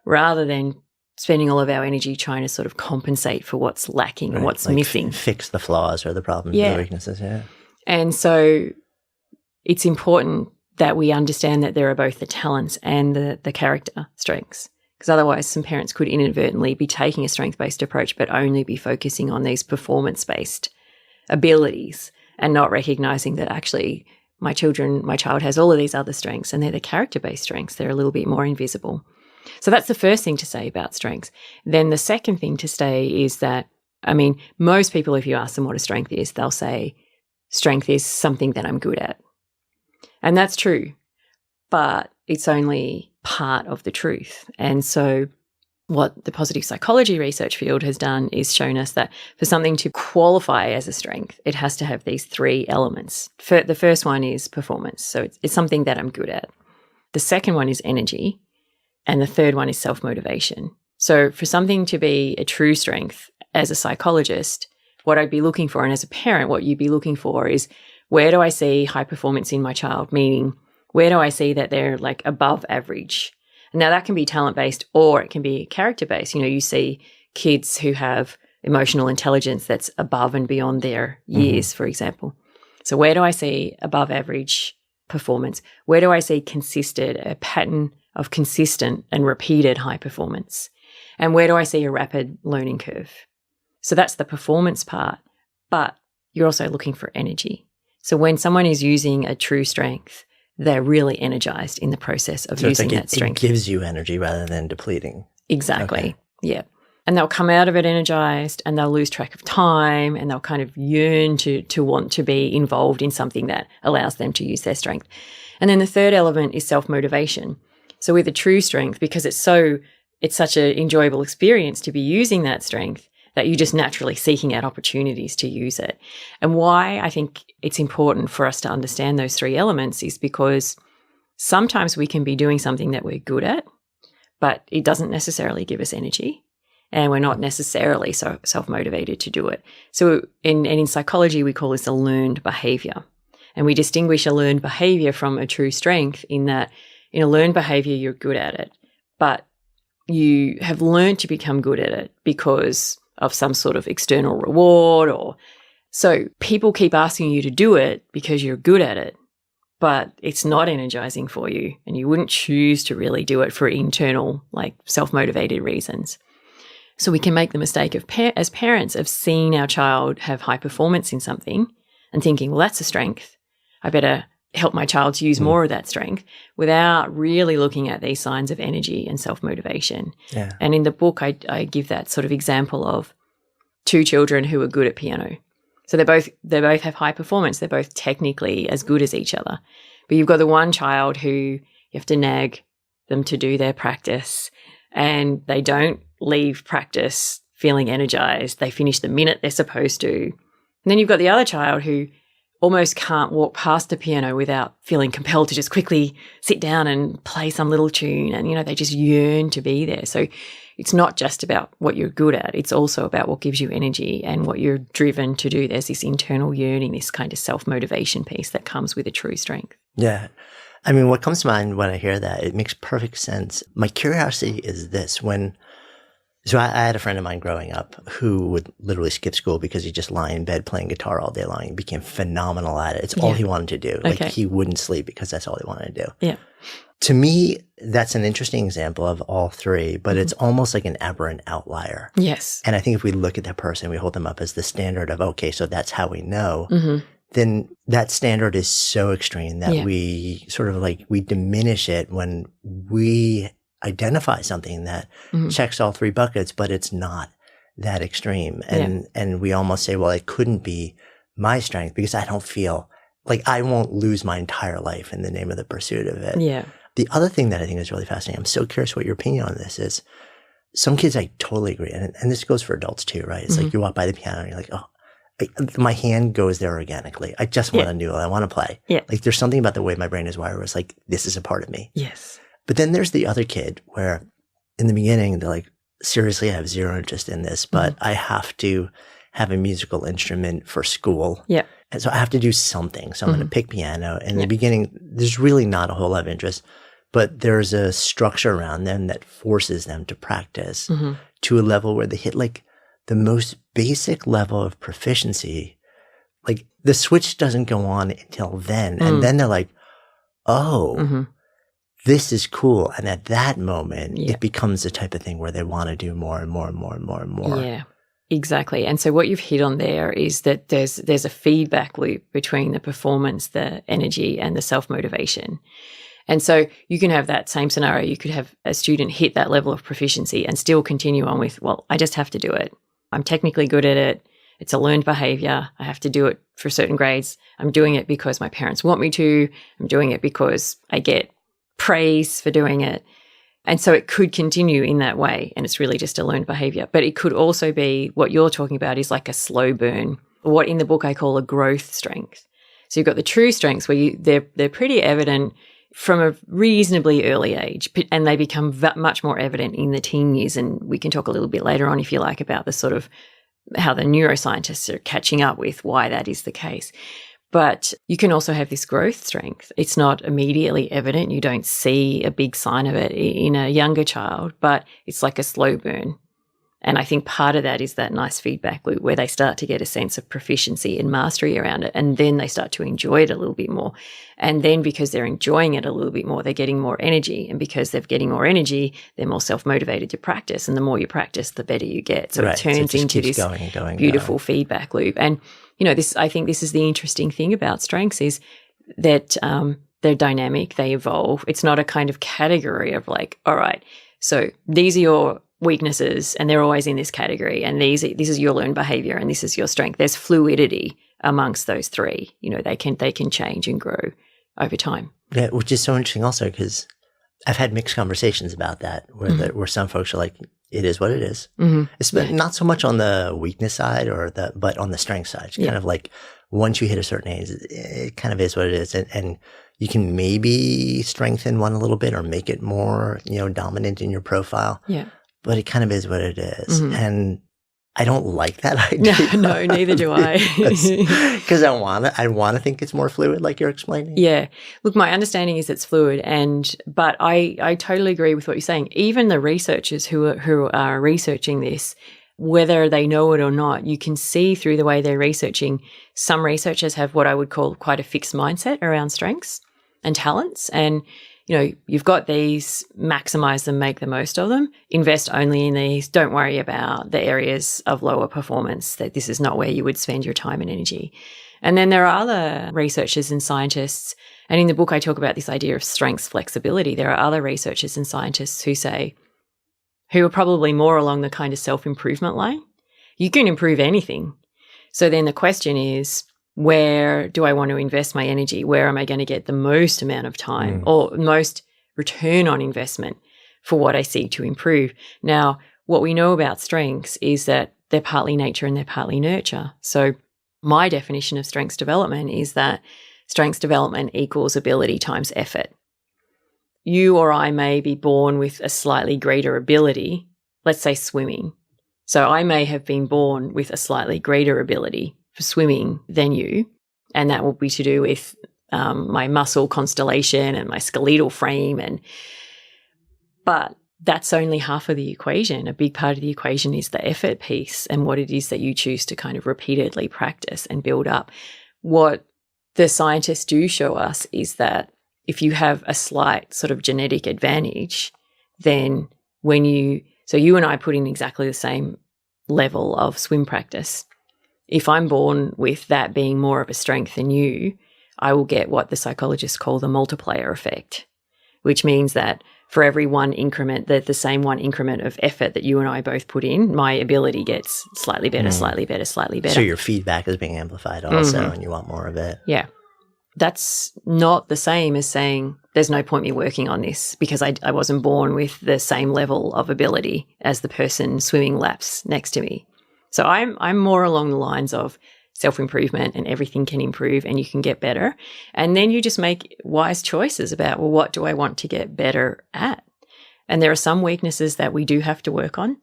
rather than spending all of our energy trying to sort of compensate for what's lacking and what's missing. Fix the flaws or the problems or the weaknesses, And so it's important that we understand that there are both the talents and the character strengths. Because otherwise some parents could inadvertently be taking a strength-based approach but only be focusing on these performance-based abilities and not recognizing that actually my child has all of these other strengths and they're the character-based strengths. They're a little bit more invisible. So that's the first thing to say about strengths. Then the second thing to say is that, most people, if you ask them what a strength is, they'll say strength is something that I'm good at. And that's true, but it's only part of the truth. And so what the positive psychology research field has done is shown us that for something to qualify as a strength, it has to have these three elements. The first one is performance. So it's something that I'm good at. The second one is energy. And the third one is self-motivation. So for something to be a true strength as a psychologist, what I'd be looking for, and as a parent, what you'd be looking for is, where do I see high performance in my child? Meaning, where do I see that they're like above average? Now that can be talent-based or it can be character-based. You see kids who have emotional intelligence that's above and beyond their years, for example. So where do I see above average performance? Where do I see a pattern of consistent and repeated high performance? And where do I see a rapid learning curve? So that's the performance part, but you're also looking for energy. So when someone is using a true strength, they're really energized in the process of using that strength. It gives you energy rather than depleting. Exactly. Okay. Yeah. And they'll come out of it energized and they'll lose track of time and they'll kind of yearn to want to be involved in something that allows them to use their strength. And then the third element is self-motivation. So with a true strength, because it's such an enjoyable experience to be using that strength, that you're just naturally seeking out opportunities to use it. And why I think it's important for us to understand those three elements is because sometimes we can be doing something that we're good at, but it doesn't necessarily give us energy, and we're not necessarily so self-motivated to do it. So in psychology, we call this a learned behavior. And we distinguish a learned behavior from a true strength in that in a learned behavior, you're good at it, but you have learned to become good at it because of some sort of external reward, or so people keep asking you to do it because you're good at it, but it's not energizing for you and you wouldn't choose to really do it for internal, like self-motivated reasons. So we can make the mistake of as parents of seeing our child have high performance in something and thinking, well, that's a strength. I better help my child to use more of that strength, without really looking at these signs of energy and self-motivation. Yeah. And in the book, I give that sort of example of two children who are good at piano. So they both have high performance. They're both technically as good as each other. But you've got the one child who you have to nag them to do their practice, and they don't leave practice feeling energized. They finish the minute they're supposed to. And then you've got the other child who almost can't walk past the piano without feeling compelled to just quickly sit down and play some little tune. And, they just yearn to be there. So it's not just about what you're good at. It's also about what gives you energy and what you're driven to do. There's this internal yearning, this kind of self-motivation piece that comes with a true strength. Yeah. I mean, what comes to mind when I hear that, it makes perfect sense. My curiosity is this. So I had a friend of mine growing up who would literally skip school because he'd just lie in bed playing guitar all day long. He became phenomenal at it. It's all he wanted to do. Like he wouldn't sleep because that's all he wanted to do. Yeah. To me, that's an interesting example of all three, but it's almost like an aberrant outlier. Yes. And I think if we look at that person, we hold them up as the standard of, okay, so that's how we know. Then that standard is so extreme that we sort of we diminish it when we identify something that checks all three buckets, but it's not that extreme. And we almost say, well, it couldn't be my strength because I don't feel like I won't lose my entire life in the name of the pursuit of it. Yeah. The other thing that I think is really fascinating, I'm so curious what your opinion on this is. Some kids, I totally agree. And this goes for adults too, right? It's like you walk by the piano and you're like, oh, my hand goes there organically. I just want to do it. I want to play. Yeah. Like there's something about the way my brain is wired where it's like, this is a part of me. Yes. But then there's the other kid where in the beginning, they're like, seriously, I have zero interest in this, but I have to have a musical instrument for school. Yeah. And so I have to do something. So I'm going to pick piano. And in the beginning, there's really not a whole lot of interest, but there's a structure around them that forces them to practice to a level where they hit the most basic level of proficiency. Like the switch doesn't go on until then. And then they're like, oh, this is cool. And at that moment, it becomes the type of thing where they want to do more and more and more and more and more. Yeah, exactly. And so what you've hit on there is that there's a feedback loop between the performance, the energy, and the self-motivation. And so you can have that same scenario. You could have a student hit that level of proficiency and still continue on with, well, I just have to do it. I'm technically good at it. It's a learned behavior. I have to do it for certain grades. I'm doing it because my parents want me to. I'm doing it because I get praise for doing it. And so it could continue in that way. And it's really just a learned behavior. But it could also be what you're talking about is like a slow burn, what in the book I call a growth strength. So you've got the true strengths where they're pretty evident from a reasonably early age, and they become much more evident in the teen years. And we can talk a little bit later on, if you like, about the sort of how the neuroscientists are catching up with why that is the case. But you can also have this growth strength. It's not immediately evident. You don't see a big sign of it in a younger child, but it's like a slow burn. And I think part of that is that nice feedback loop where they start to get a sense of proficiency and mastery around it. And then they start to enjoy it a little bit more. And then because they're enjoying it a little bit more, they're getting more energy. And because they're getting more energy, they're more self-motivated to practice. And the more you practice, the better you get. So it turns into this beautiful feedback loop. And, I think this is the interesting thing about strengths is that they're dynamic, they evolve. It's not a kind of category of like, all right, so these are your weaknesses and they're always in this category, and this is your learned behavior and this is your strength. There's fluidity amongst those three. They can change and grow over time. Yeah, which is so interesting also because I've had mixed conversations about that where some folks are like, it is what it is. Mm-hmm. It's not so much on the weakness side but on the strength side. It's kind of like once you hit a certain age, it kind of is what it is. And you can maybe strengthen one a little bit or make it more, dominant in your profile. Yeah. But it kind of is what it is. Mm-hmm. And I don't like that idea. No, neither do I. Because I want to think it's more fluid, like you're explaining. Yeah. Look, my understanding is it's fluid, but I totally agree with what you're saying. Even the researchers who are researching this, whether they know it or not, you can see through the way they're researching. Some researchers have what I would call quite a fixed mindset around strengths and talents, and you've got these, maximize them, make the most of them, invest only in these, don't worry about the areas of lower performance, that this is not where you would spend your time and energy. And then there are other researchers and scientists, and in the book I talk about this idea of strengths flexibility. There are other researchers and scientists who are probably more along the kind of self-improvement line. You can improve anything. So then the question is, where do I want to invest my energy? Where am I going to get the most amount of time or most return on investment for what I seek to improve? Now, what we know about strengths is that they're partly nature and they're partly nurture. So my definition of strengths development is that strengths development equals ability times effort. You or I may be born with a slightly greater ability, let's say swimming. So I may have been born with a slightly greater ability for swimming than you, and that will be to do with my muscle constellation and my skeletal frame. But that's only half of the equation. A big part of the equation is the effort piece and what it is that you choose to kind of repeatedly practice and build up. What the scientists do show us is that if you have a slight sort of genetic advantage, then so you and I put in exactly the same level of swim practice. If I'm born with that being more of a strength than you, I will get what the psychologists call the multiplier effect, which means that for every one increment, the same one increment of effort that you and I both put in, my ability gets slightly better, slightly better, slightly better. So your feedback is being amplified also, and you want more of it. Yeah. That's not the same as saying there's no point me working on this because I wasn't born with the same level of ability as the person swimming laps next to me. So I'm more along the lines of self-improvement, and everything can improve and you can get better. And then you just make wise choices about, well, what do I want to get better at? And there are some weaknesses that we do have to work on.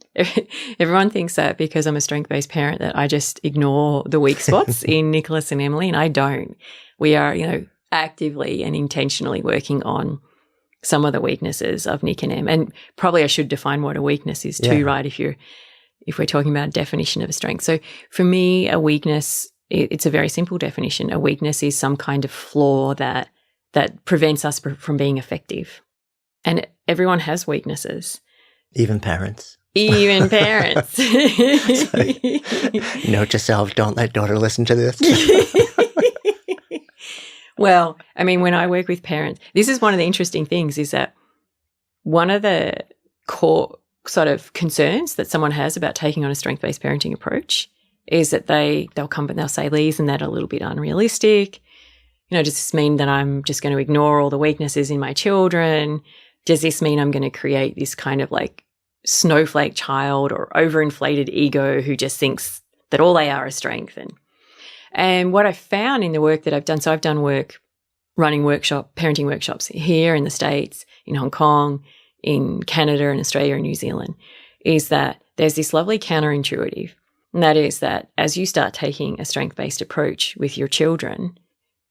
Everyone thinks that because I'm a strength-based parent that I just ignore the weak spots in Nicholas and Emily, and I don't. We are, actively and intentionally working on some of the weaknesses of Nick and Em. And probably I should define what a weakness is too, right? If we're talking about a definition of a strength. So for me, a weakness, it's a very simple definition. A weakness is some kind of flaw that prevents us from being effective. And everyone has weaknesses. Even parents. Even parents. Note to self, don't let daughter listen to this. Well, I mean, when I work with parents, this is one of the interesting things is that one of the core sort of concerns that someone has about taking on a strength-based parenting approach is that they'll come and they'll say, Lee, isn't that a little bit unrealistic? Does this mean that I'm just going to ignore all the weaknesses in my children? Does this mean I'm going to create this kind of like snowflake child or overinflated ego who just thinks that all they are is strength? And what I found in the work that I've done, so I've done work running parenting workshops here in the States, in Hong Kong, in Canada and Australia and New Zealand, is that there's this lovely counterintuitive. And that is that as you start taking a strength-based approach with your children,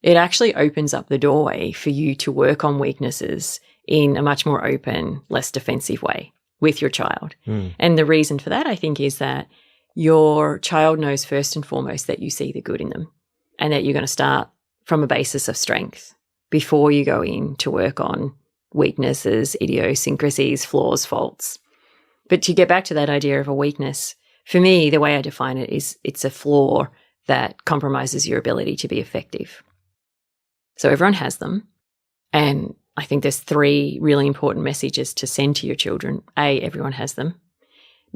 it actually opens up the doorway for you to work on weaknesses in a much more open, less defensive way. with your child. And the reason for that, I think, is that your child knows first and foremost that you see the good in them and that you're going to start from a basis of strength before you go in to work on weaknesses, idiosyncrasies, flaws, faults. But to get back to that idea of a weakness, for me, the way I define it is it's a flaw that compromises your ability to be effective. So everyone has them. And I think there's 3 really important messages to send to your children. A, everyone has them.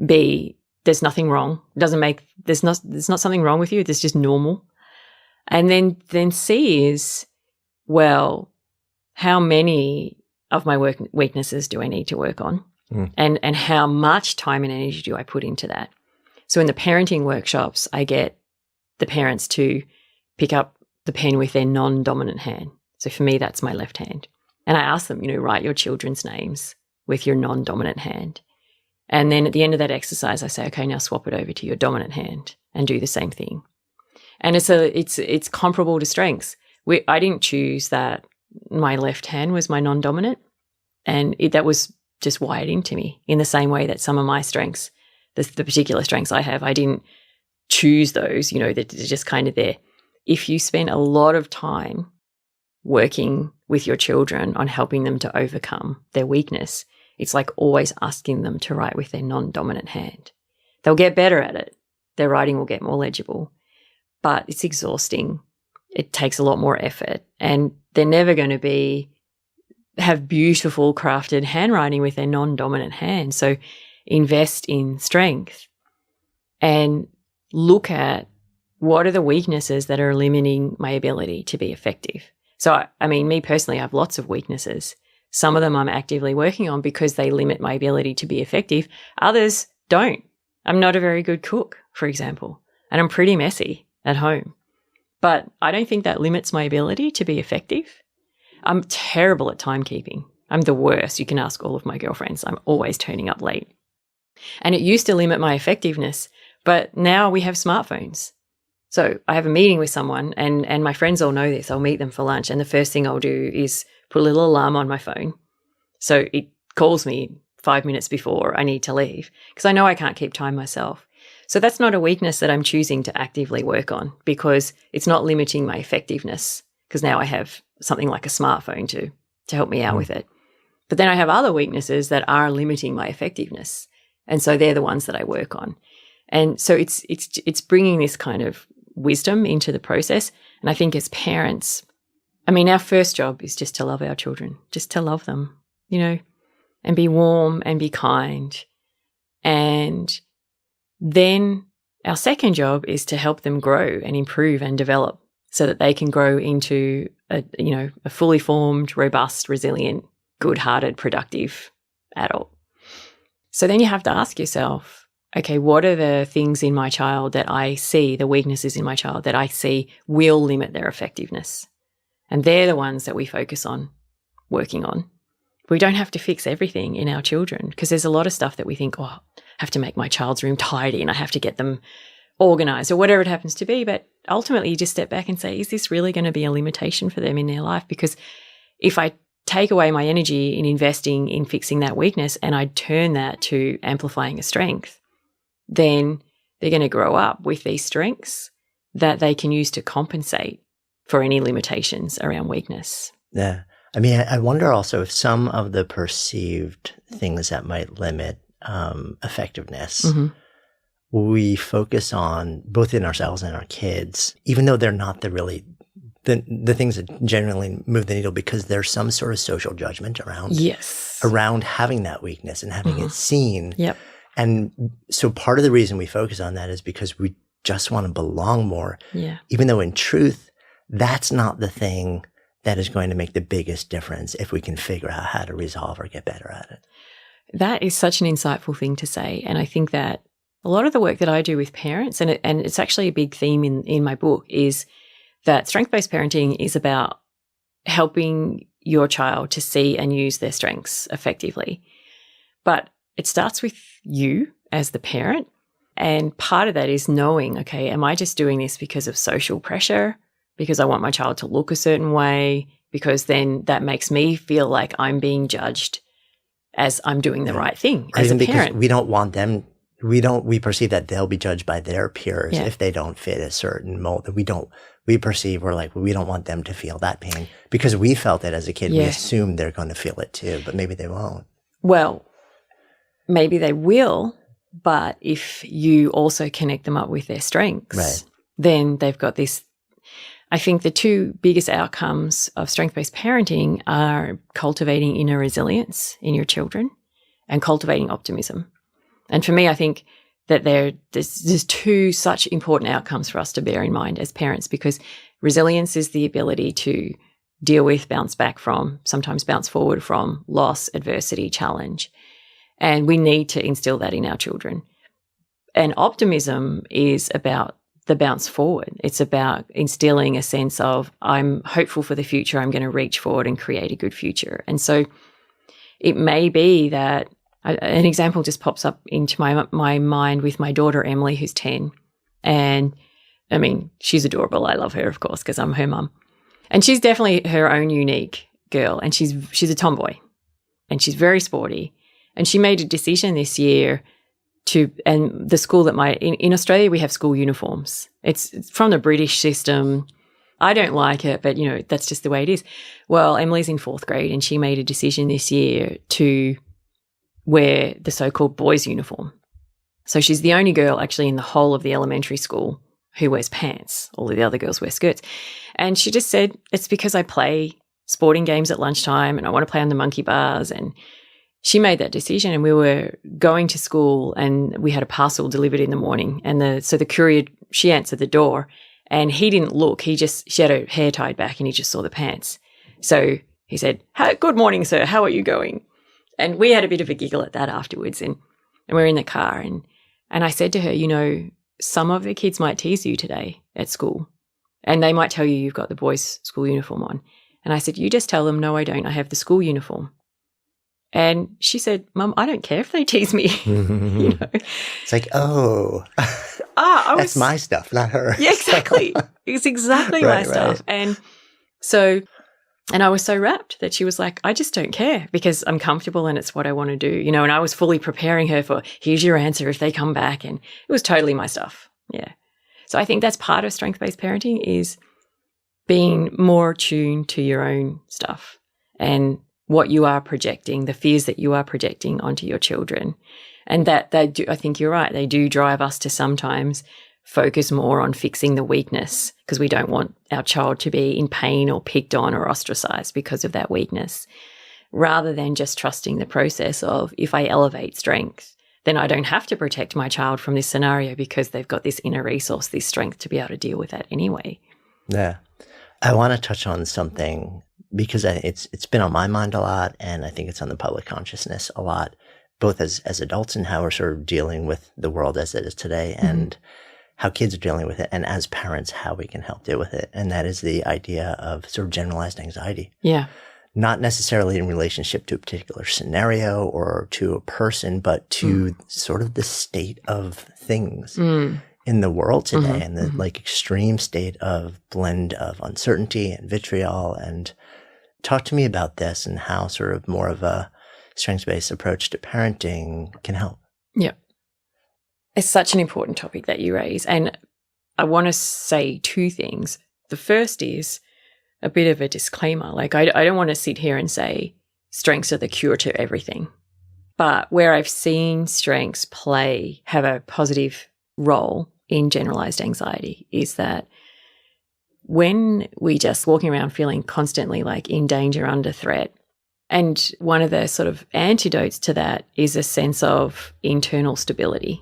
B, there's nothing wrong. There's not something wrong with you. It's just normal. And then C is, well, how many of my weaknesses do I need to work on? And how much time and energy do I put into that? So in the parenting workshops, I get the parents to pick up the pen with their non-dominant hand. So for me, that's my left hand. And I ask them, write your children's names with your non-dominant hand. And then at the end of that exercise, I say, okay, now swap it over to your dominant hand and do the same thing. And it's comparable to strengths. I didn't choose that my left hand was my non-dominant, and that was just wired into me in the same way that some of my strengths, the particular strengths I have, I didn't choose those, they're just kind of there. If you spend a lot of time working with your children on helping them to overcome their weakness, it's like always asking them to write with their non-dominant hand. They'll get better at it. Their writing will get more legible, but it's exhausting. It takes a lot more effort, and they're never going to have beautiful crafted handwriting with their non-dominant hand. So invest in strength and look at what are the weaknesses that are limiting my ability to be effective. So, I mean, me personally, I have lots of weaknesses. Some of them I'm actively working on because they limit my ability to be effective. Others don't. I'm not a very good cook, for example, and I'm pretty messy at home. But I don't think that limits my ability to be effective. I'm terrible at timekeeping. I'm the worst. You can ask all of my girlfriends. I'm always turning up late. And it used to limit my effectiveness, but now we have smartphones. So I have a meeting with someone, and my friends all know this. I'll meet them for lunch, and the first thing I'll do is put a little alarm on my phone. So it calls me 5 minutes before I need to leave because I know I can't keep time myself. So that's not a weakness that I'm choosing to actively work on because it's not limiting my effectiveness because now I have something like a smartphone to help me out with it. But then I have other weaknesses that are limiting my effectiveness. And so they're the ones that I work on. And so it's bringing this kind of wisdom into the process. And I think as parents, I mean, our first job is just to love our children, just to love them, and be warm and be kind. And then our second job is to help them grow and improve and develop so that they can grow into a fully formed, robust, resilient, good-hearted, productive adult. So then you have to ask yourself, okay, what are the things in my child that I see, the weaknesses in my child that I see will limit their effectiveness? And they're the ones that we focus on working on. We don't have to fix everything in our children because there's a lot of stuff that we think, I have to make my child's room tidy and I have to get them organized or whatever it happens to be. But ultimately you just step back and say, is this really going to be a limitation for them in their life? Because if I take away my energy in investing in fixing that weakness and I turn that to amplifying a strength, then they're going to grow up with these strengths that they can use to compensate for any limitations around weakness. Yeah. I mean, I wonder also if some of the perceived things that might limit effectiveness, we focus on both in ourselves and our kids, even though they're not the things that generally move the needle because there's some sort of social judgment around having that weakness and having it seen. Yep. And so part of the reason we focus on that is because we just want to belong more, even though in truth, that's not the thing that is going to make the biggest difference if we can figure out how to resolve or get better at it. That is such an insightful thing to say. And I think that a lot of the work that I do with parents, and it's actually a big theme in my book, is that strength-based parenting is about helping your child to see and use their strengths effectively. But it starts with you as the parent. And part of that is knowing, okay, am I just doing this because of social pressure? Because I want my child to look a certain way? Because then that makes me feel like I'm being judged as I'm doing the right thing or as even a parent. Because we don't want them, we perceive that they'll be judged by their peers if they don't fit a certain mold. We perceive, we're like, well, we don't want them to feel that pain because we felt it as a kid. We assume they're going to feel it too, but maybe they won't. Well, maybe they will, but if you also connect them up with their strengths, then they've got this. I think the two biggest outcomes of strength-based parenting are cultivating inner resilience in your children and cultivating optimism. And for me, I think that there's two such important outcomes for us to bear in mind as parents, because resilience is the ability to deal with, bounce back from, sometimes bounce forward from loss, adversity, challenge. And we need to instill that in our children. And optimism is about the bounce forward. It's about instilling a sense of, I'm hopeful for the future, I'm going to reach forward and create a good future. And so it may be that an example just pops up into my mind with my daughter, Emily, who's 10. And I mean, she's adorable. I love her, of course, because I'm her mum. And she's definitely her own unique girl. And she's a tomboy. And she's very sporty. And she made a decision this year and the school that in Australia, we have school uniforms. It's from the British system. I don't like it, but, that's just the way it is. Well, Emily's in 4th grade and she made a decision this year to wear the so-called boys' uniform. So she's the only girl actually in the whole of the elementary school who wears pants. All of the other girls wear skirts. And she just said, it's because I play sporting games at lunchtime and I want to play on the monkey bars. And she made that decision, and we were going to school and we had a parcel delivered in the morning. And so the courier, she answered the door and he didn't look. She had her hair tied back and he just saw the pants. So he said, good morning, sir. How are you going? And we had a bit of a giggle at that afterwards. And we're in the car and I said to her, some of the kids might tease you today at school and they might tell you you've got the boys' school uniform on. And I said, you just tell them, no, I don't. I have the school uniform. And she said, Mum, I don't care if they tease me. It's like, that's my stuff, not her. Yeah, exactly. It's exactly my stuff. And so, and I was so rapt that she was like, I just don't care because I'm comfortable and it's what I want to do, and I was fully preparing her for, here's your answer if they come back. And it was totally my stuff. Yeah. So I think that's part of strength-based parenting is being more attuned to your own stuff and what you are projecting, the fears that you are projecting onto your children. And that they do, I think you're right, they do drive us to sometimes focus more on fixing the weakness because we don't want our child to be in pain or picked on or ostracized because of that weakness, rather than just trusting the process of, if I elevate strength, then I don't have to protect my child from this scenario because they've got this inner resource, this strength to be able to deal with that anyway. Yeah. I want to touch on something because it's been on my mind a lot, and I think it's on the public consciousness a lot, both as adults and how we're sort of dealing with the world as it is today, and how kids are dealing with it, and as parents, how we can help deal with it. And that is the idea of sort of generalized anxiety. Yeah. Not necessarily in relationship to a particular scenario or to a person, but to sort of the state of things in the world today, and the extreme state of blend of uncertainty and vitriol. And talk to me about this and how sort of more of a strengths-based approach to parenting can help. Yeah. It's such an important topic that you raise. And I want to say two things. The first is a bit of a disclaimer. I don't want to sit here and say strengths are the cure to everything. But where I've seen strengths have a positive role in generalized anxiety is that when we just walking around feeling constantly in danger, under threat, and one of the sort of antidotes to that is a sense of internal stability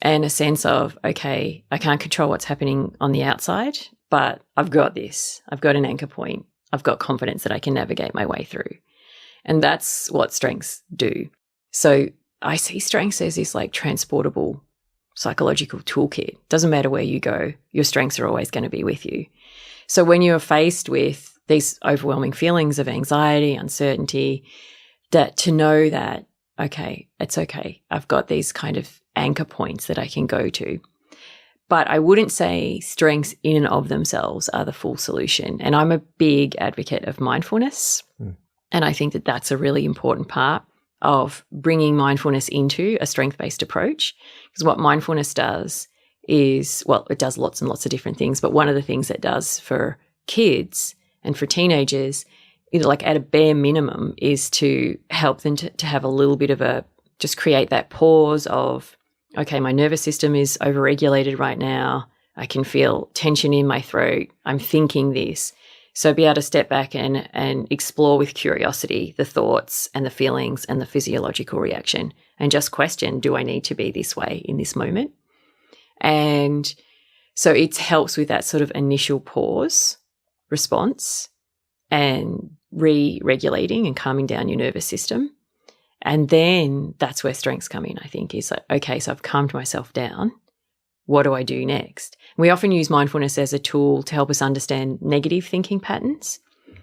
and a sense of, okay, I can't control what's happening on the outside, but I've got this. I've got an anchor point. I've got confidence that I can navigate my way through. And that's what strengths do. So I see strengths as this transportable psychological toolkit. Doesn't matter where you go, your strengths are always going to be with you. So when you're faced with these overwhelming feelings of anxiety, uncertainty, that to know that, okay, it's okay. I've got these kind of anchor points that I can go to. But I wouldn't say strengths in and of themselves are the full solution. And I'm a big advocate of mindfulness. And I think that that's a really important part of bringing mindfulness into a strength-based approach. Because what mindfulness does is, well, it does lots and lots of different things, but one of the things it does for kids and for teenagers, like at a bare minimum, is to help them to have a little bit of just create that pause of, okay, my nervous system is overregulated right now. I can feel tension in my throat. I'm thinking this. So be able to step back and explore with curiosity the thoughts and the feelings and the physiological reaction, and just question, do I need to be this way in this moment? And so it helps with that sort of initial pause response and re-regulating and calming down your nervous system. And then that's where strengths come in, I think, is like, okay, so I've calmed myself down. What do I do next? We often use mindfulness as a tool to help us understand negative thinking patterns.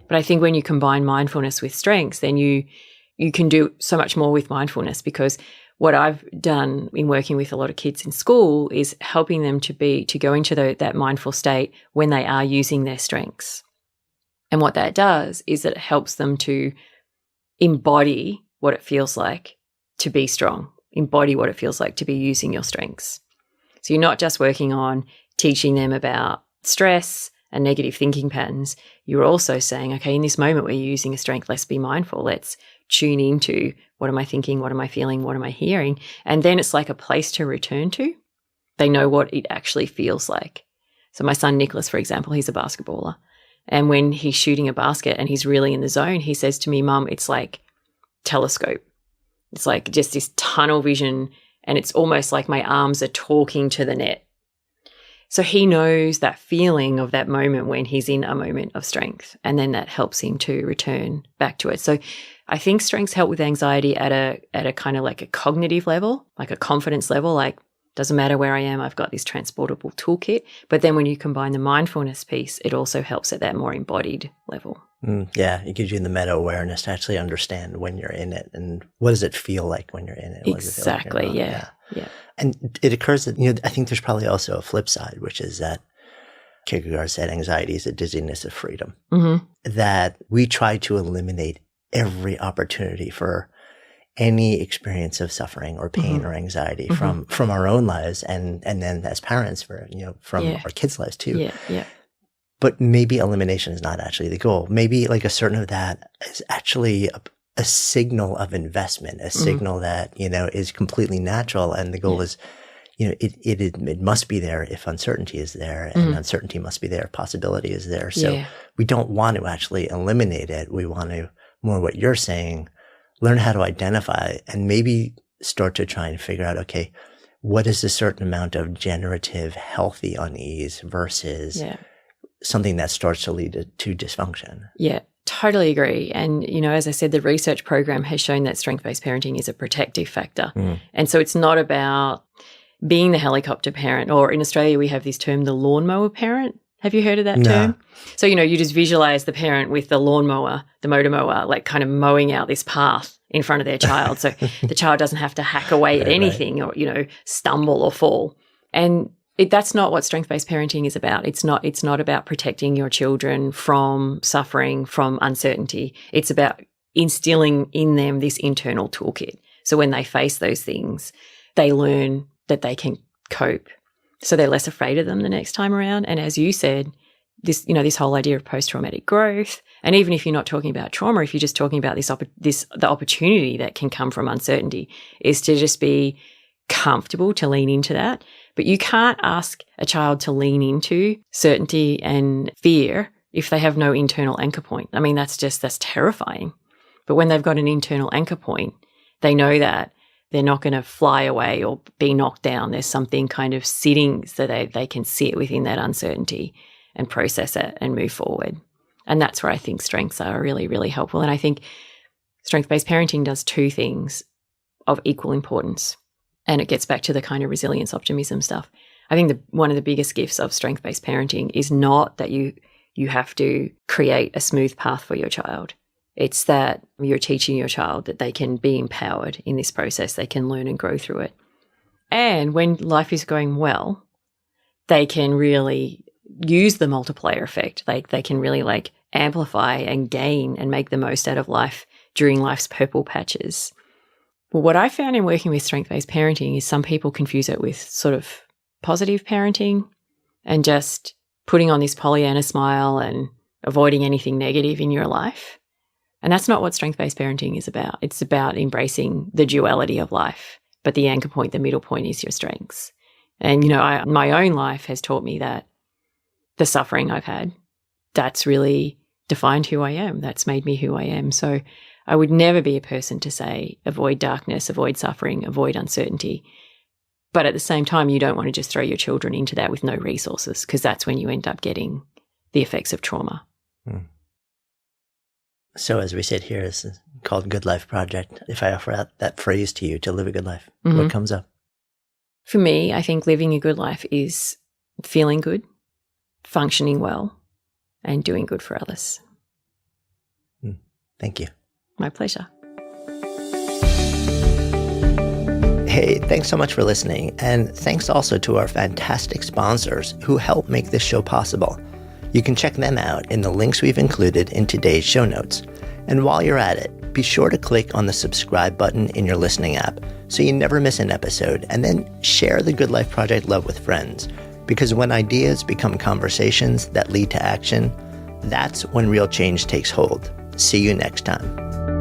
But I think when you combine mindfulness with strengths, then you can do so much more with mindfulness, because what I've done in working with a lot of kids in school is helping them to go into that mindful state when they are using their strengths. And what that does is that it helps them to embody what it feels like to be strong, embody what it feels like to be using your strengths. So you're not just working on teaching them about stress and negative thinking patterns. You're also saying, okay, in this moment where you're using a strength, let's be mindful. Let's tune into, what am I thinking? What am I feeling? What am I hearing? And then it's like a place to return to. They know what it actually feels like. So my son, Nicholas, for example, he's a basketballer. And when he's shooting a basket and he's really in the zone, he says to me, Mum, it's like telescope. It's like just this tunnel vision, and it's almost like my arms are talking to the net. So he knows that feeling of that moment when he's in a moment of strength, and then that helps him to return back to it. So I think strengths help with anxiety at a kind of like a cognitive level, like a confidence level, like doesn't matter where I am, I've got this transportable toolkit. But then when you combine the mindfulness piece, it also helps at that more embodied level. Yeah, it gives you the meta-awareness to actually understand when you're in it, and what does it feel like when you're in it? Exactly, like yeah. And it occurs that, I think there's probably also a flip side, which is that Kierkegaard said anxiety is a dizziness of freedom. Mm-hmm. That we try to eliminate every opportunity for any experience of suffering or pain or anxiety from our own lives, and then as parents from our kids' lives too. Yeah. But maybe elimination is not actually the goal. Maybe like a certain of that is actually a signal of investment, a signal that, is completely natural. And the goal is, it must be there if uncertainty is there, and uncertainty must be there if possibility is there. So we don't want to actually eliminate it. We want to, more what you're saying, learn how to identify and maybe start to try and figure out, okay, what is a certain amount of generative, healthy unease versus something that starts to lead to dysfunction. Yeah, totally agree. And, as I said, the research program has shown that strength-based parenting is a protective factor. And so it's not about being the helicopter parent, or in Australia we have this term, the lawnmower parent. Have you heard of that term? So, you just visualize the parent with the lawnmower, the motor mower, like kind of mowing out this path in front of their child. So the child doesn't have to hack away at anything or, stumble or fall. And that's not what strength-based parenting is about. It's not about protecting your children from suffering, from uncertainty. It's about instilling in them this internal toolkit. So when they face those things, they learn that they can cope. So they're less afraid of them the next time around. And as you said, this whole idea of post-traumatic growth, and even if you're not talking about trauma, if you're just talking about the opportunity that can come from uncertainty, is to just be comfortable to lean into that. But you can't ask a child to lean into certainty and fear if they have no internal anchor point. I mean, that's terrifying. But when they've got an internal anchor point, they know that they're not going to fly away or be knocked down. There's something kind of sitting so they can sit within that uncertainty and process it and move forward. And that's where I think strengths are really, really helpful. And I think strength-based parenting does two things of equal importance. And it gets back to the kind of resilience optimism stuff. I think one of the biggest gifts of strength-based parenting is not that you have to create a smooth path for your child. It's that you're teaching your child that they can be empowered in this process. They can learn and grow through it. And when life is going well, they can really use the multiplier effect. They can really amplify and gain and make the most out of life during life's purple patches. Well, what I found in working with strength-based parenting is some people confuse it with sort of positive parenting and just putting on this Pollyanna smile and avoiding anything negative in your life. And that's not what strength-based parenting is about. It's about embracing the duality of life, but the anchor point, the middle point is your strengths. And, my own life has taught me that the suffering I've had, that's really defined who I am. That's made me who I am. So I would never be a person to say, avoid darkness, avoid suffering, avoid uncertainty. But at the same time, you don't want to just throw your children into that with no resources, because that's when you end up getting the effects of trauma. So as we sit here, it's called Good Life Project. If I offer out that phrase to you, to live a good life, what comes up? For me, I think living a good life is feeling good, functioning well, and doing good for others. Thank you. My pleasure. Hey, thanks so much for listening. And thanks also to our fantastic sponsors who help make this show possible. You can check them out in the links we've included in today's show notes. And while you're at it, be sure to click on the subscribe button in your listening app so you never miss an episode, and then share the Good Life Project love with friends. Because when ideas become conversations that lead to action, that's when real change takes hold. See you next time.